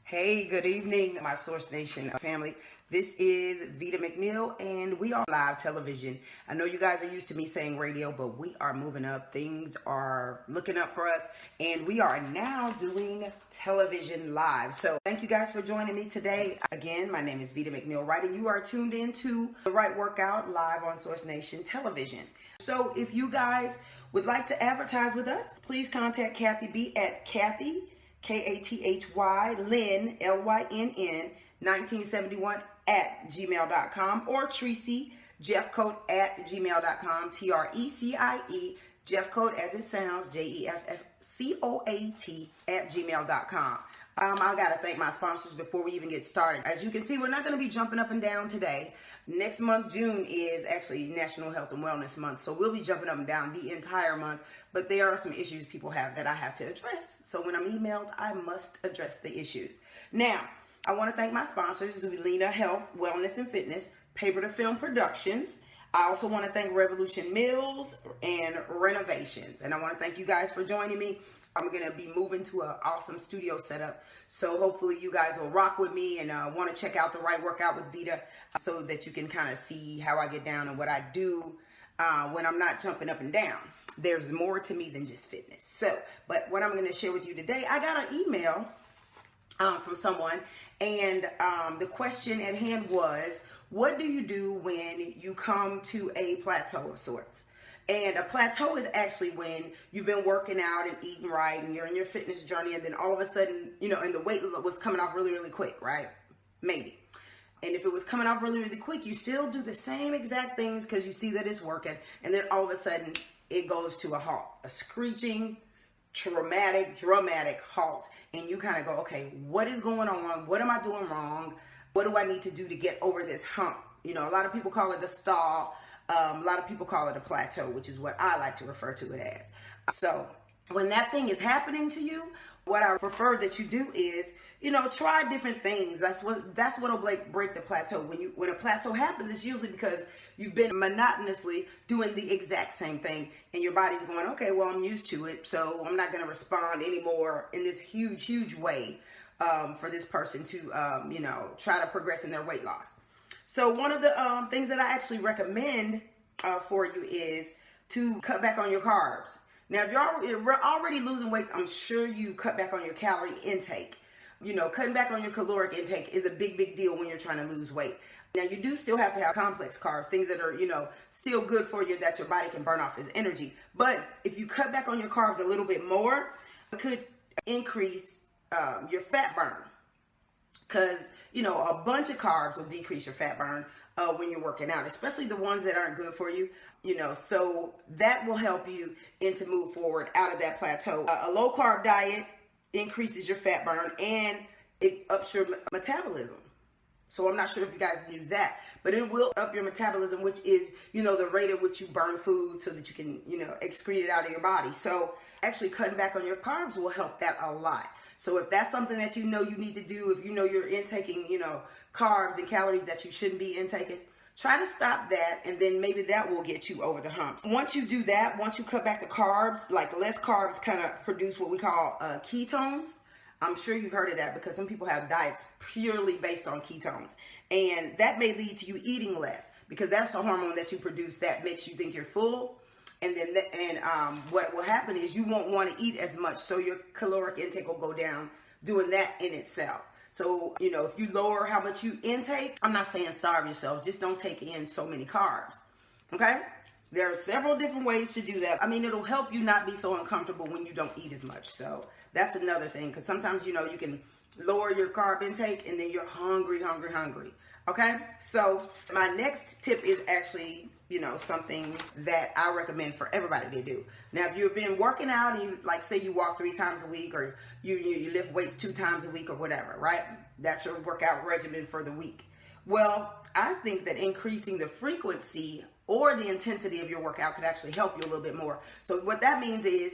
Hey, good evening, my Source Nation family. This is Veda McNeil, and we are live television. I know you guys are used to me saying radio, but we are moving up. Things are looking up for us, and we are now doing television live. So thank you guys for joining me today. Again, my name is Veda McNeal-Wright, and you are tuned into The Right Workout live on Source Nation Television. So if you guys would like to advertise with us, please contact Kathy B at Kathy, K-A-T-H-Y, Lynn, L-Y-N-N, 1971 at gmail.com, or Tracy, Jeffcoat at gmail.com, T-R-E-C-I-E, Jeffcoat as it sounds, Jeffcoat at gmail.com. I got to thank my sponsors before we even get started. As you can see, we're not going to be jumping up and down today. Next month, June, is actually National Health and Wellness Month, so we'll be jumping up and down the entire month, but there are some issues people have that I have to address. So when I'm emailed, I must address the issues. Now, I want to thank my sponsors, Zulina Health, Wellness and Fitness, Paper to Film Productions. I also want to thank Revolution Mills and Renovations, and I want to thank you guys for joining me. I'm going to be moving to an awesome studio setup, so hopefully you guys will rock with me and want to check out The Right Workout with Veda so that you can kind of see how I get down and what I do when I'm not jumping up and down. There's more to me than just fitness. So, but what I'm going to share with you today, I got an email from someone, and the question at hand was, what do you do when you come to a plateau of sorts? And a plateau is actually when you've been working out and eating right and you're in your fitness journey, and then all of a sudden, you know, and the weight was coming off really, really quick, right? Maybe. And if it was coming off really, really quick, you still do the same exact things because you see that it's working, and then all of a sudden it goes to a halt, a screeching, dramatic halt, and you kind of go, okay, what is going on? What am I doing wrong? What do I need to do to get over this hump? You know, a lot of people call it a stall. A lot of people call it a plateau, which is what I like to refer to it as. So when that thing is happening to you, what I prefer that you do is, you know, try different things. That's what'll break the plateau. When a plateau happens, it's usually because you've been monotonously doing the exact same thing, and your body's going, okay, well, I'm used to it, so I'm not going to respond anymore in this huge way for this person to, you know, try to progress in their weight loss. So one of the things that I actually recommend for you is to cut back on your carbs. Now, if you're already losing weight, I'm sure you cut back on your calorie intake. You know, cutting back on your caloric intake is a big deal when you're trying to lose weight. Now, you do still have to have complex carbs, things that are, you know, still good for you that your body can burn off as energy. But if you cut back on your carbs a little bit more, it could increase your fat burn. Because, you know, a bunch of carbs will decrease your fat burn when you're working out, especially the ones that aren't good for you, you know, so that will help you to move forward out of that plateau. A low carb diet increases your fat burn and it ups your metabolism. So I'm not sure if you guys knew that, but it will up your metabolism, which is, you know, the rate at which you burn food so that you can, you know, excrete it out of your body. So actually cutting back on your carbs will help that a lot. So if that's something that you know you need to do, if you know you're intaking, you know, carbs and calories that you shouldn't be intaking, try to stop that, and then maybe that will get you over the humps. Once you do that, once you cut back the carbs, like less carbs kind of produce what we call ketones. I'm sure you've heard of that because some people have diets purely based on ketones. And that may lead to you eating less because that's a hormone that you produce that makes you think you're full. And then what will happen is you won't want to eat as much, so your caloric intake will go down doing that in itself. So, you know, if you lower how much you intake, I'm not saying starve yourself, just don't take in so many carbs, okay? There are several different ways to do that. I mean, it'll help you not be so uncomfortable when you don't eat as much. So that's another thing, because sometimes, you know, you can lower your carb intake and then you're hungry, okay? So my next tip is actually, you know, something that I recommend for everybody to do. Now, if you've been working out and you, like, say you walk 3 times a week, or you lift weights 2 times a week or whatever, right? That's your workout regimen for the week. Well, I think that increasing the frequency or the intensity of your workout could actually help you a little bit more. So what that means is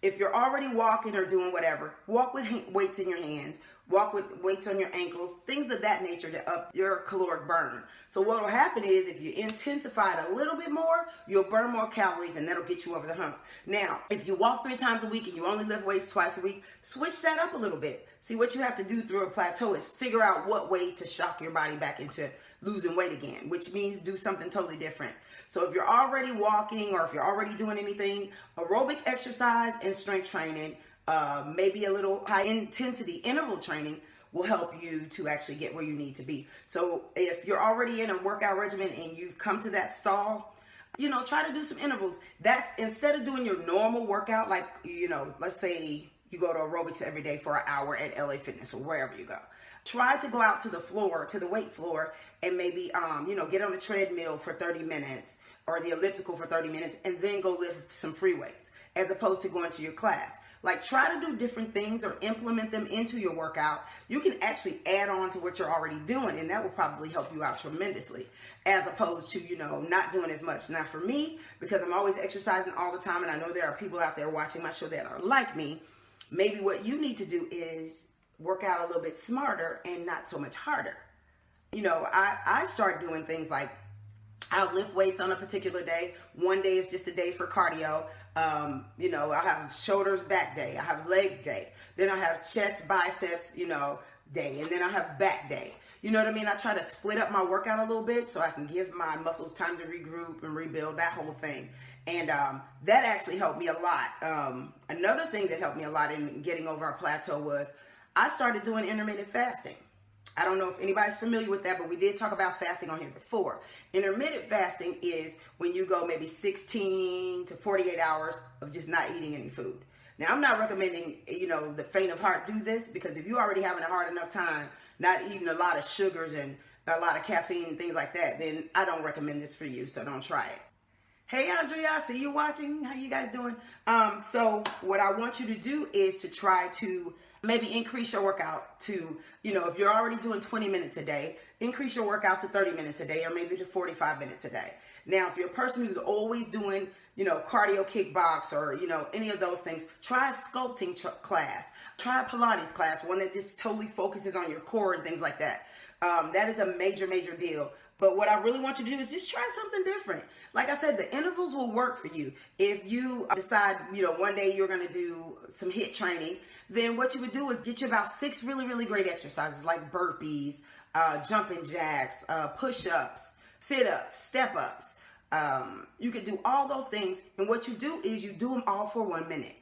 if you're already walking or doing whatever, walk with weights in your hands, walk with weights on your ankles, things of that nature to up your caloric burn. So what will happen is if you intensify it a little bit more, you'll burn more calories and that'll get you over the hump. Now, if you walk 3 times a week and you only lift weights twice a week, switch that up a little bit. See, what you have to do through a plateau is figure out what way to shock your body back into losing weight again, which means do something totally different. So if you're already walking or if you're already doing anything, aerobic exercise and strength training, maybe a little high intensity interval training will help you to actually get where you need to be. So if you're already in a workout regimen and you've come to that stall, you know, try to do some intervals. That instead of doing your normal workout, like, you know, let's say you go to aerobics every day for an hour at LA Fitness or wherever you go. Try to go out to the floor, to the weight floor, and maybe, you know, get on the treadmill for 30 minutes or the elliptical for 30 minutes and then go lift some free weights as opposed to going to your class. Like, try to do different things or implement them into your workout. You can actually add on to what you're already doing, and that will probably help you out tremendously as opposed to, you know, not doing as much. Now, for me, because I'm always exercising all the time, and I know there are people out there watching my show that are like me, maybe what you need to do is work out a little bit smarter and not so much harder. You know, I start doing things like I'll lift weights on a particular day. One day is just a day for cardio. You know, I have shoulders, back day. I have leg day. Then I have chest, biceps, you know, day. And then I have back day. You know what I mean? I try to split up my workout a little bit so I can give my muscles time to regroup and rebuild, that whole thing. And that actually helped me a lot. Another thing that helped me a lot in getting over a plateau was I started doing intermittent fasting. I don't know if anybody's familiar with that, but we did talk about fasting on here before. Intermittent fasting is when you go maybe 16 to 48 hours of just not eating any food. Now, I'm not recommending, you know, the faint of heart do this, because if you're already having a hard enough time not eating a lot of sugars and a lot of caffeine and things like that, then I don't recommend this for you, so don't try it. Hey, Andrea, I see you watching. How you guys doing? So what I want you to do is to try to maybe increase your workout to, you know, if you're already doing 20 minutes a day, increase your workout to 30 minutes a day or maybe to 45 minutes a day. Now, if you're a person who's always doing, you know, cardio kickbox or, you know, any of those things, try a sculpting class. Try a Pilates class, one that just totally focuses on your core and things like that. That is a major, major deal. But what I really want you to do is just try something different. Like I said, the intervals will work for you. If you decide, you know, one day you're going to do some HIIT training, then what you would do is get you about 6 really, really great exercises like burpees, jumping jacks, push-ups, sit-ups, step-ups. You could do all those things. And what you do is you do them all for 1 minute.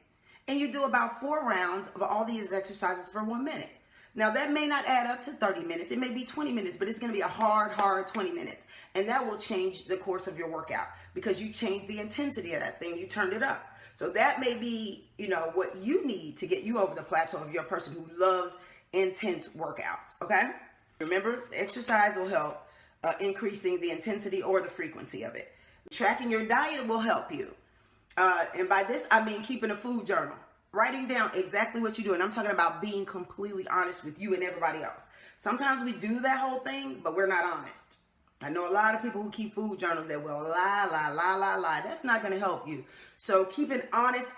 And you do about 4 rounds of all these exercises for 1 minute. Now, that may not add up to 30 minutes. It may be 20 minutes, but it's going to be a hard 20 minutes. And that will change the course of your workout because you changed the intensity of that thing. You turned it up. So that may be, you know, what you need to get you over the plateau if you're a person who loves intense workouts, okay? Remember, exercise will help increasing the intensity or the frequency of it. Tracking your diet will help you. And by this, I mean keeping a food journal. Writing down exactly what you do. And I'm talking about being completely honest with you and everybody else. Sometimes we do that whole thing, but we're not honest. I know a lot of people who keep food journals that will lie. That's not going to help you. So keep an honest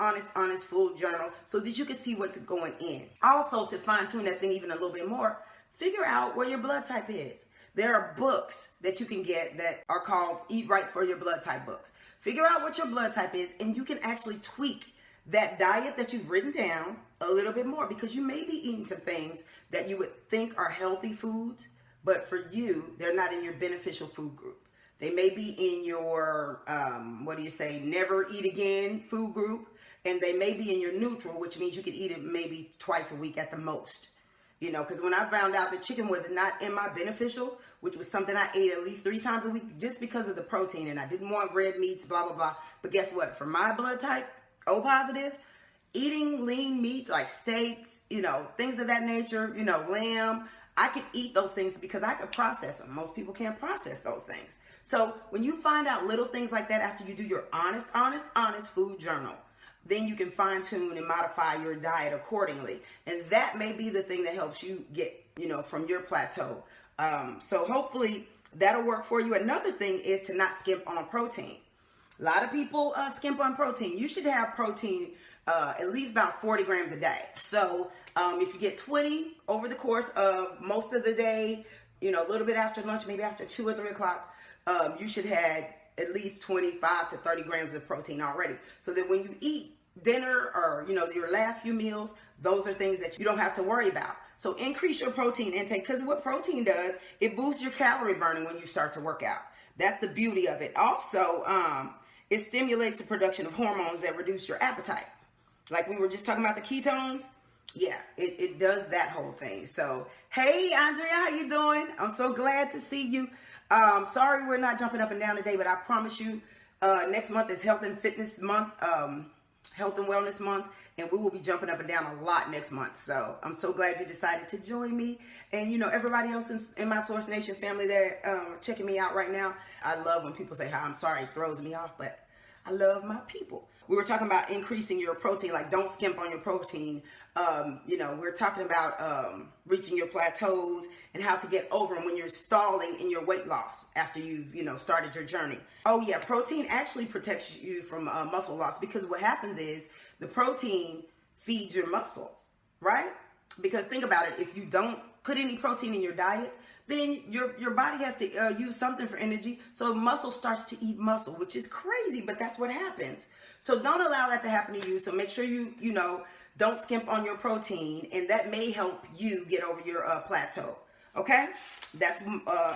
food journal so that you can see what's going in. Also, to fine tune that thing even a little bit more, figure out where your blood type is. There are books that you can get that are called Eat Right for Your Blood Type books. Figure out what your blood type is, and you can actually tweak that diet that you've written down a little bit more, because you may be eating some things that you would think are healthy foods, but for you, they're not in your beneficial food group. They may be in your, never eat again food group, and they may be in your neutral, which means you could eat it maybe twice a week at the most. You know, because when I found out that chicken was not in my beneficial, which was something I ate at least 3 times a week just because of the protein, and I didn't want red meats, blah, blah, blah. But guess what? For my blood type, O positive, eating lean meats like steaks, you know, things of that nature, you know, lamb, I could eat those things because I could process them. Most people can't process those things. So when you find out little things like that after you do your honest food journal, then you can fine tune and modify your diet accordingly. And that may be the thing that helps you get, you know, from your plateau. So hopefully that'll work for you. Another thing is to not skimp on protein. A lot of people skimp on protein. You should have protein at least about 40 grams a day. So if you get 20 over the course of most of the day, you know, a little bit after lunch, maybe after 2 or 3 o'clock, you should have at least 25 to 30 grams of protein already. So that when you eat dinner or, you know, your last few meals, those are things that you don't have to worry about. So increase your protein intake, because what protein does, it boosts your calorie burning when you start to work out. That's the beauty of it. Also, it stimulates the production of hormones that reduce your appetite. Like we were just talking about the ketones. Yeah, it does that whole thing. So, hey, Andrea, how you doing? I'm so glad to see you. Sorry we're not jumping up and down today, but I promise you, next month is Health and Fitness Month, Health and Wellness Month, and we will be jumping up and down a lot next month. So I'm so glad you decided to join me. And, you know, everybody else in my Source Nation family that are checking me out right now, I love when people say, "Hi, I'm sorry," it throws me off, but I love my people. We were talking about increasing your protein, like don't skimp on your protein. You know, we're talking about reaching your plateaus and how to get over them when you're stalling in your weight loss after you've, you know, started your journey. Oh yeah, protein actually protects you from muscle loss, because what happens is the protein feeds your muscles, right? Because think about it, if you don't put any protein in your diet, then your body has to use something for energy. So muscle starts to eat muscle, which is crazy, but that's what happens. So don't allow that to happen to you. So make sure you know, don't skimp on your protein, and that may help you get over your plateau. Okay? That's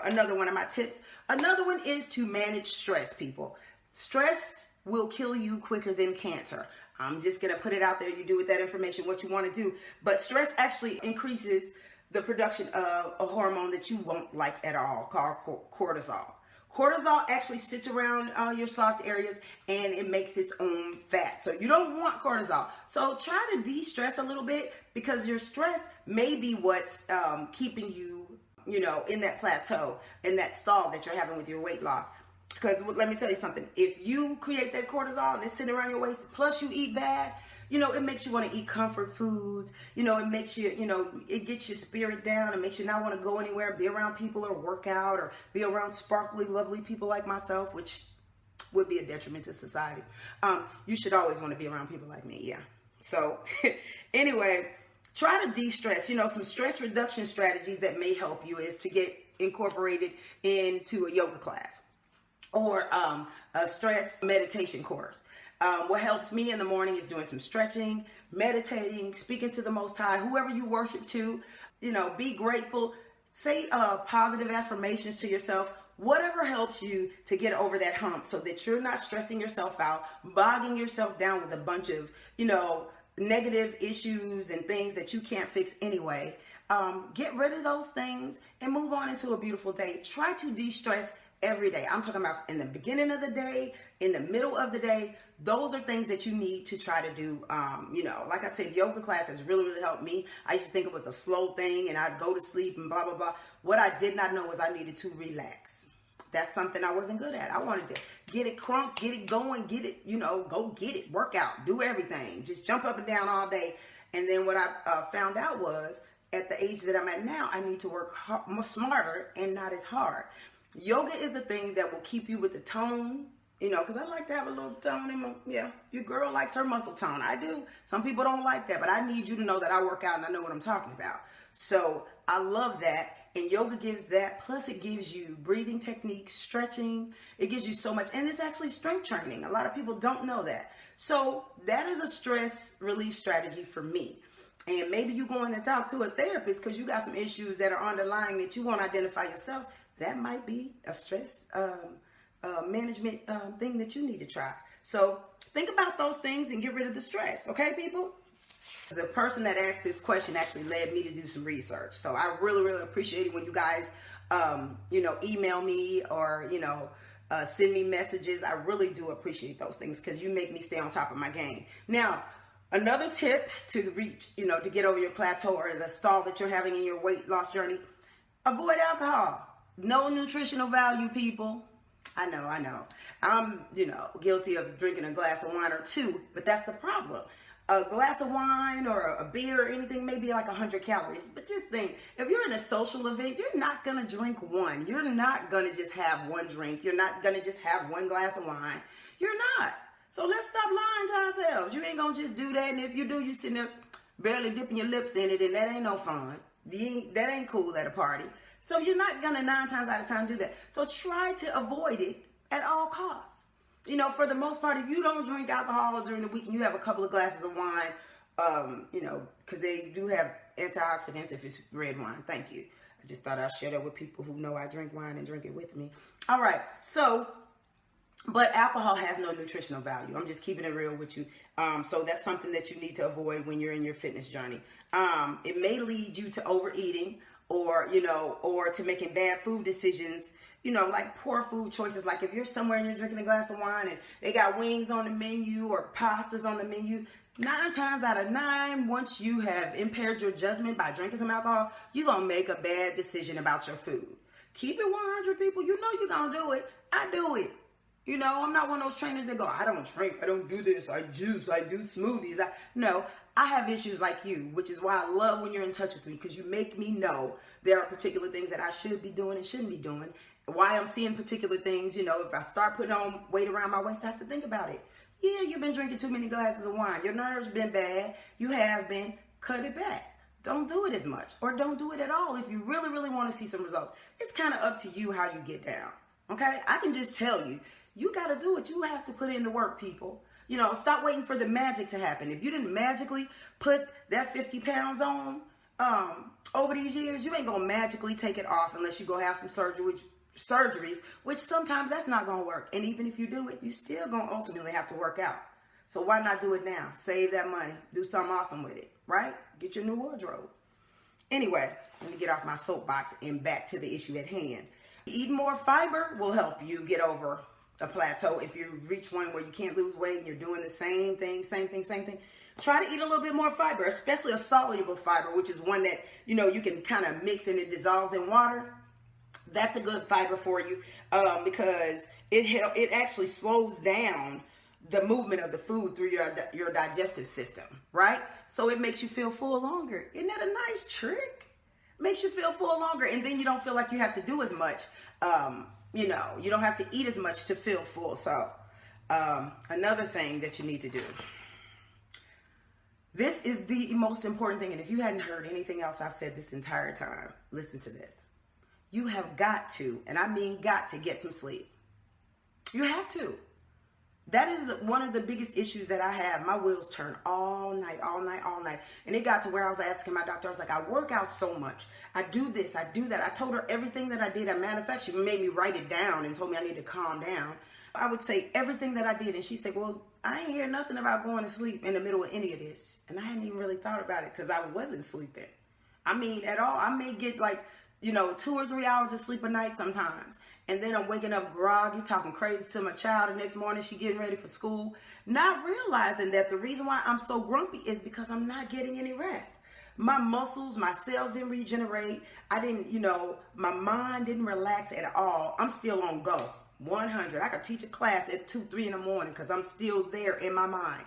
another one of my tips. Another one is to manage stress, people. Stress will kill you quicker than cancer. I'm just going to put it out there. You do with that information what you want to do. But stress actually increases the production of a hormone that you won't like at all, called cortisol. Cortisol actually sits around your soft areas, and it makes its own fat. So you don't want cortisol. So try to de-stress a little bit, because your stress may be what's keeping you, you know, in that plateau, in that stall that you're having with your weight loss. Because let me tell you something. If you create that cortisol and it's sitting around your waist, plus you eat bad, you know, it makes you want to eat comfort foods. You know, it makes you, you know, it gets your spirit down. It makes you not want to go anywhere, be around people or work out or be around sparkly, lovely people like myself, which would be a detriment to society. You should always want to be around people like me. Yeah. So anyway, try to de-stress. You know, some stress reduction strategies that may help you is to get incorporated into a yoga class or a stress meditation course. What helps me in the morning is doing some stretching, meditating, speaking to the Most High, whoever you worship to. You know, be grateful, say positive affirmations to yourself, whatever helps you to get over that hump so that you're not stressing yourself out, bogging yourself down with a bunch of, you know, negative issues and things that you can't fix anyway. Get rid of those things and move on into a beautiful day. Try to de-stress every day. I'm talking about in the beginning of the day, in the middle of the day. Those are things that you need to try to do. You know, like I said, yoga class has really, really helped me. I used to think it was a slow thing and I'd go to sleep and blah, blah, blah. What I did not know was I needed to relax. That's something I wasn't good at. I wanted to get it crunk, get it going, get it, you know, go get it, work out, do everything. Just jump up and down all day. And then what I found out was, at the age that I'm at now, I need to work more smarter and not as hard. Yoga is a thing that will keep you with the tone, you know, because I like to have a little tone in my, yeah, your girl likes her muscle tone. I do. Some people don't like that, but I need you to know that I work out and I know what I'm talking about. So I love that. And yoga gives that. Plus it gives you breathing techniques, stretching. It gives you so much. And it's actually strength training. A lot of people don't know that. So that is a stress relief strategy for me. And maybe you're going to talk to a therapist because you got some issues that are underlying that you won't identify yourself. That might be a stress management thing that you need to try. So think about those things and get rid of the stress. Okay, people? The person that asked this question actually led me to do some research. So I really, really appreciate it when you guys, you know, email me or, you know, send me messages. I really do appreciate those things because you make me stay on top of my game. Now, another tip to reach, you know, to get over your plateau or the stall that you're having in your weight loss journey, avoid alcohol. No nutritional value, people. I know. I'm, you know, guilty of drinking a glass of wine or two, but that's the problem. A glass of wine or a beer or anything may be like 100 calories, but just think, if you're in a social event, you're not going to drink one. You're not going to just have one drink. You're not going to just have one glass of wine. You're not. So let's stop lying to ourselves. You ain't gonna just do that, and if you do, you sitting there barely dipping your lips in it, and that ain't no fun. That ain't cool at a party. So you're not gonna 9 times out of 10 do that. So try to avoid it at all costs. You know, for the most part, if you don't drink alcohol during the week and you have a couple of glasses of wine, you know, because they do have antioxidants if it's red wine. Thank you. I just thought I'd share that with people who know I drink wine and drink it with me. All right, so, but alcohol has no nutritional value. I'm just keeping it real with you. So that's something that you need to avoid when you're in your fitness journey. It may lead you to overeating, or, you know, or to making bad food decisions, you know, like poor food choices. Like if you're somewhere and you're drinking a glass of wine and they got wings on the menu or pastas on the menu, 9 times out of 9, once you have impaired your judgment by drinking some alcohol, you're going to make a bad decision about your food. Keep it 100, people. You know you're going to do it. I do it. You know, I'm not one of those trainers that go, I don't drink, I don't do this, I juice, I do smoothies. No, I have issues like you, which is why I love when you're in touch with me, because you make me know there are particular things that I should be doing and shouldn't be doing. Why I'm seeing particular things, you know, if I start putting on weight around my waist, I have to think about it. Yeah, you've been drinking too many glasses of wine. Your nerves been bad. You have been. Cut it back. Don't do it as much, or don't do it at all if you really, really want to see some results. It's kind of up to you how you get down, okay? I can just tell you, you got to do it. You have to put in the work, people. You know, stop waiting for the magic to happen. If you didn't magically put that 50 pounds on over these years, you ain't going to magically take it off unless you go have some surgeries, which sometimes that's not going to work. And even if you do it, you still going to ultimately have to work out. So why not do it now? Save that money. Do something awesome with it, right? Get your new wardrobe. Anyway, let me get off my soapbox and back to the issue at hand. Eating more fiber will help you get over a plateau. If you reach one where you can't lose weight and you're doing the same thing, try to eat a little bit more fiber, especially a soluble fiber, which is one that, you know, you can kind of mix and it dissolves in water. That's a good fiber for you because it actually slows down the movement of the food through your digestive system, right? So it makes you feel full longer. Isn't that a nice trick? Makes you feel full longer, and then you don't feel like you have to do as much. You know, you don't have to eat as much to feel full. So another thing that you need to do. This is the most important thing, and if you hadn't heard anything else I've said this entire time, listen to this. You have got to, and I mean got to, get some sleep. You have to. That is one of the biggest issues that I have. My wheels turn all night. And it got to where I was asking my doctor, I was like, I work out so much. I do this, I do that. I told her everything that I did. I manufactured, made me write it down and told me I need to calm down. I would say everything that I did. And she said, well, I ain't hear nothing about going to sleep in the middle of any of this. And I hadn't even really thought about it because I wasn't sleeping. I mean, at all. I may get like, 2 or 3 hours of sleep a night sometimes. And then I'm waking up groggy, talking crazy to my child the next morning. She getting ready for school. Not realizing that the reason why I'm so grumpy is because I'm not getting any rest. My muscles, my cells didn't regenerate. I didn't, my mind didn't relax at all. I'm still on go, 100. I could teach a class at 2, 3 in the morning because I'm still there in my mind.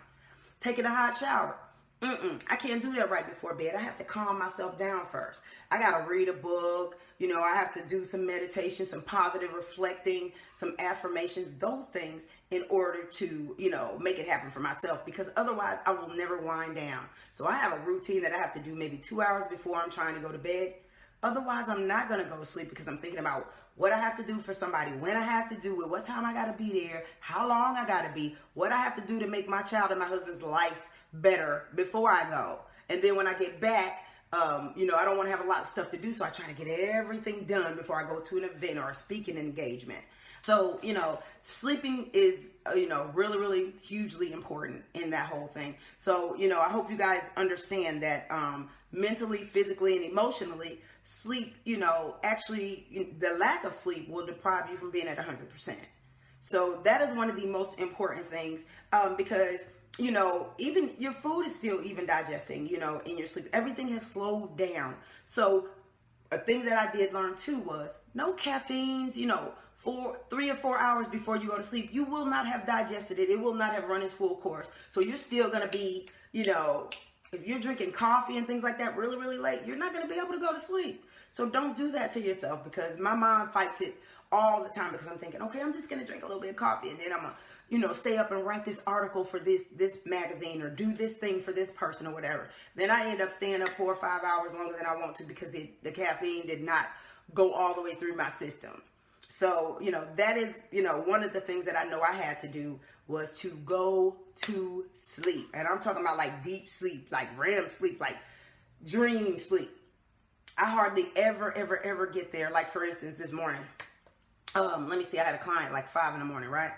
Taking a hot shower. I can't do that right before bed. I have to calm myself down first. I got to read a book. I have to do some meditation, some positive reflecting, some affirmations, those things in order to, make it happen for myself, because otherwise I will never wind down. So I have a routine that I have to do maybe 2 hours before I'm trying to go to bed. Otherwise, I'm not going to go to sleep because I'm thinking about what I have to do for somebody, when I have to do it, what time I got to be there, how long I got to be, what I have to do to make my child and my husband's life better before I go. And then when I get back, I don't want to have a lot of stuff to do, so I try to get everything done before I go to an event or a speaking engagement. So, sleeping is, really, really hugely important in that whole thing. So, I hope you guys understand that mentally, physically, and emotionally, sleep, actually, the lack of sleep will deprive you from being at 100%. So that is one of the most important things because even your food is still even digesting, in your sleep. Everything has slowed down. So a thing that I did learn too was no caffeines, 3 or 4 hours before you go to sleep. You will not have digested it. It will not have run its full course. So you're still going to be, if you're drinking coffee and things like that really, really late, you're not going to be able to go to sleep. So don't do that to yourself, because my mind fights it all the time because I'm thinking, okay, I'm just going to drink a little bit of coffee and then I'm going to stay up and write this article for this magazine, or do this thing for this person or whatever. Then I end up staying up 4 or 5 hours longer than I want to because the caffeine did not go all the way through my system. So, that is, one of the things that I know I had to do was to go to sleep. And I'm talking about like deep sleep, like REM sleep, like dream sleep. I hardly ever get there. Like, for instance, this morning, let me see, I had a client like 5 in the morning, right?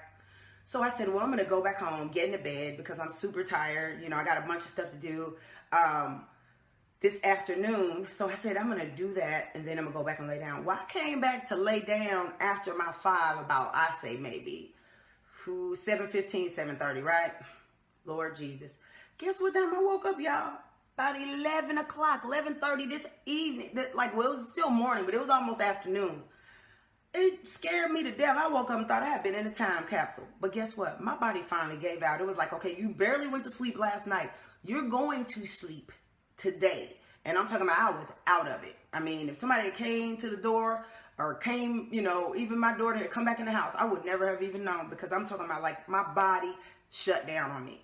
So I said, well, I'm going to go back home, get into bed because I'm super tired. I got a bunch of stuff to do this afternoon. So I said, I'm going to do that, and then I'm going to go back and lay down. Well, I came back to lay down after my 5, about, I say maybe 7:15, 7:30, right? Lord Jesus. Guess what time I woke up, y'all? About 11 o'clock, 11:30 this evening. Like, well, it was still morning, but it was almost afternoon. It scared me to death. I woke up and thought I had been in a time capsule. But guess what? My body finally gave out. It was like, okay, you barely went to sleep last night. You're going to sleep today. And I'm talking about I was out of it. I mean, if somebody came to the door or came, even my daughter had come back in the house, I would never have even known, because I'm talking about like my body shut down on me.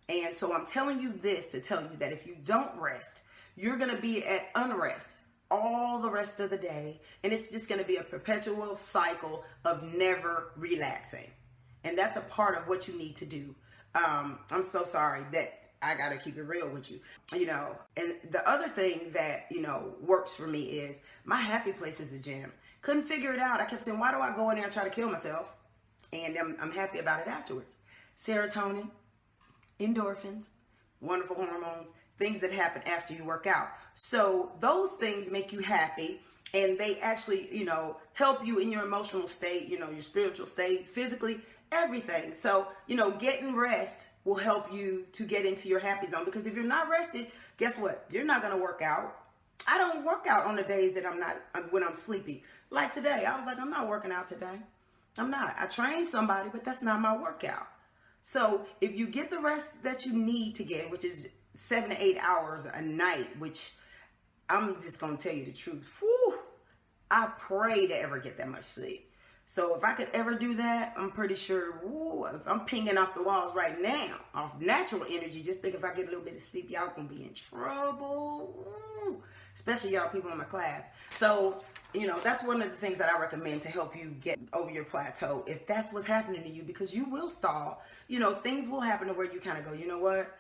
And so I'm telling you this to tell you that if you don't rest, you're going to be at unrest all the rest of the day, and it's just going to be a perpetual cycle of never relaxing. And that's a part of what you need to do. I'm so sorry that I got to keep it real with you, and the other thing that, works for me is my happy place is the gym. Couldn't figure it out. I kept saying, why do I go in there and try to kill myself? And I'm happy about it afterwards. Serotonin, endorphins, wonderful hormones, things that happen after you work out. So those things make you happy, and they actually, help you in your emotional state, your spiritual state, physically, everything. So, getting rest will help you to get into your happy zone, because if you're not rested, guess what? You're not going to work out. I don't work out on the days that when I'm sleepy. Like today, I was like, I'm not working out today. I'm not. I trained somebody, but that's not my workout. So if you get the rest that you need to get, which is 7 to 8 hours a night, which I'm just going to tell you the truth. Whew, I pray to ever get that much sleep. So if I could ever do that, I'm pretty sure, if I'm pinging off the walls right now, off natural energy, just think if I get a little bit of sleep, y'all going to be in trouble. Ooh, especially y'all people in my class. So, that's one of the things that I recommend to help you get over your plateau, if that's what's happening to you, because you will stall. Things will happen to where you kind of go, you know what?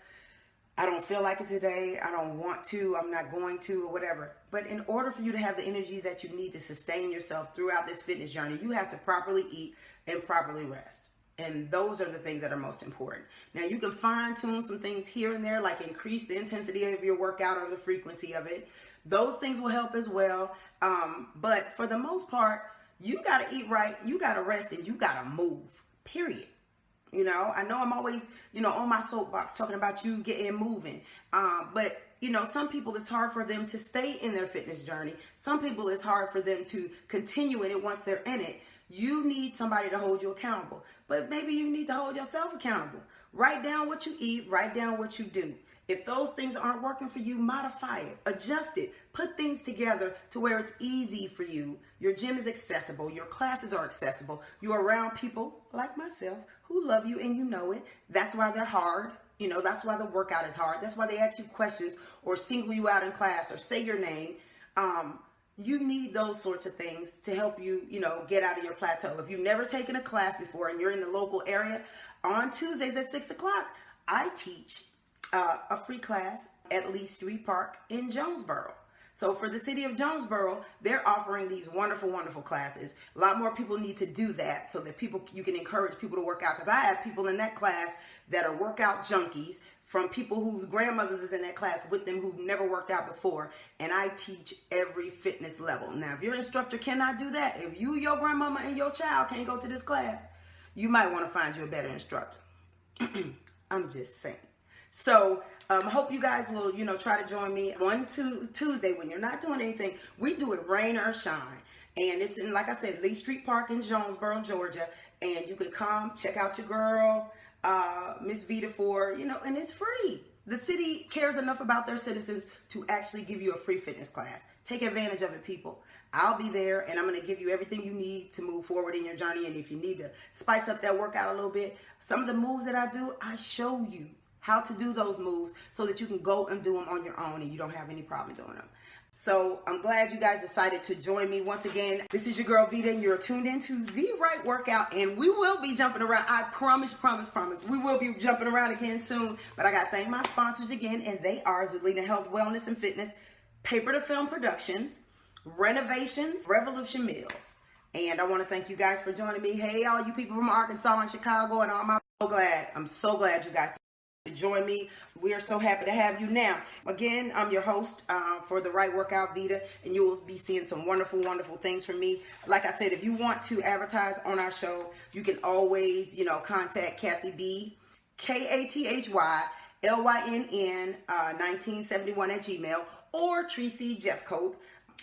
I don't feel like it today. I don't want to. I'm not going to, or whatever. But in order for you to have the energy that you need to sustain yourself throughout this fitness journey, you have to properly eat and properly rest. And those are the things that are most important. Now, you can fine tune some things here and there, like increase the intensity of your workout or the frequency of it. Those things will help as well. But for the most part, you got to eat right, you got to rest, and you got to move, period. I know I'm always, on my soapbox talking about you getting moving. But, some people, it's hard for them to stay in their fitness journey. Some people, it's hard for them to continue in it once they're in it. You need somebody to hold you accountable. But maybe you need to hold yourself accountable. Write down what you eat. Write down what you do. If those things aren't working for you, modify it, adjust it, put things together to where it's easy for you. Your gym is accessible. Your classes are accessible. You're around people like myself who love you, and you know it. That's why they're hard. That's why the workout is hard. That's why they ask you questions or single you out in class or say your name. You need those sorts of things to help you, get out of your plateau. If you've never taken a class before and you're in the local area, on Tuesdays at 6 o'clock, I teach a free class at Lee Street Park in Jonesboro. So for the city of Jonesboro, they're offering these wonderful, wonderful classes. A lot more people need to do that so that you can encourage people to work out. Because I have people in that class that are workout junkies, from people whose grandmothers is in that class with them who've never worked out before. And I teach every fitness level. Now, if your instructor cannot do that, if you, your grandmama, and your child can't go to this class, you might want to find you a better instructor. I'm just saying. So I hope you guys will, try to join me on Tuesday when you're not doing anything. We do it rain or shine. And it's in, like I said, Lee Street Park in Jonesboro, Georgia. And you can come check out your girl, Miss Veda, and it's free. The city cares enough about their citizens to actually give you a free fitness class. Take advantage of it, people. I'll be there, and I'm going to give you everything you need to move forward in your journey. And if you need to spice up that workout a little bit, some of the moves that I do, I show you how to do those moves so that you can go and do them on your own and you don't have any problem doing them. So I'm glad you guys decided to join me once again. This is your girl Veda, and you're tuned into The Right Workout, and we will be jumping around. I promise. We will be jumping around again soon, but I got to thank my sponsors again, and they are Zelina Health, Wellness, and Fitness, Paper to Film Productions, Renovations, Revolution Meals. And I want to thank you guys for joining me. Hey, all you people from Arkansas and Chicago and all my, I'm so glad you guys to join me. We are so happy to have you. Now, again, I'm your host for The Right Workout, Veda, and you will be seeing some wonderful things from me. Like I said, if you want to advertise on our show, you can always, contact Kathy B, KATHYLYNN 1971 at Gmail, or Tracy Jeffcoat,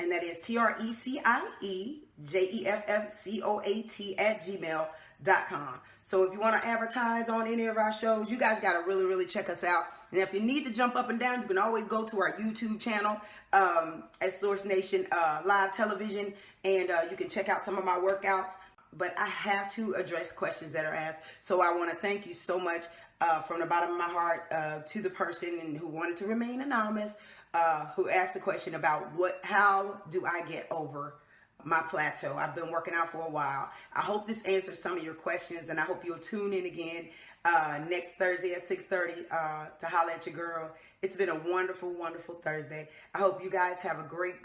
and that is TRECIEJEFFCOAT at gmail.com. So if you want to advertise on any of our shows, you guys got to really check us out. And if you need to jump up and down, you can always go to our YouTube channel at Source Nation Live Television, and you can check out some of my workouts. But I have to address questions that are asked. So I want to thank you so much from the bottom of my heart to the person who wanted to remain anonymous, who asked the question about how do I get over my plateau. I've been working out for a while. I hope this answers some of your questions, and I hope you'll tune in again next Thursday at 6:30 to holler at your girl. It's been a wonderful Thursday. I hope you guys have a great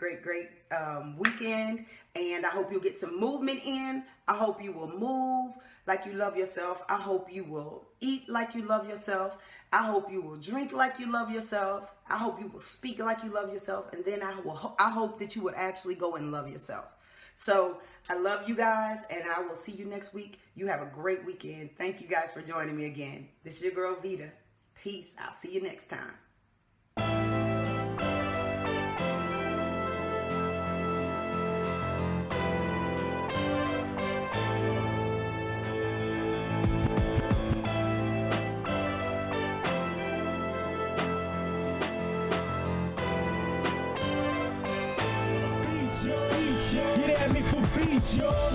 weekend, and I hope you'll get some movement in. I hope you will move like you love yourself. I hope you will eat like you love yourself. I hope you will drink like you love yourself. I hope you will speak like you love yourself, and then I hope that you would actually go and love yourself. So I love you guys, and I will see you next week. You have a great weekend. Thank you guys for joining me again. This is your girl Veda. Peace. I'll see you next time. Yo.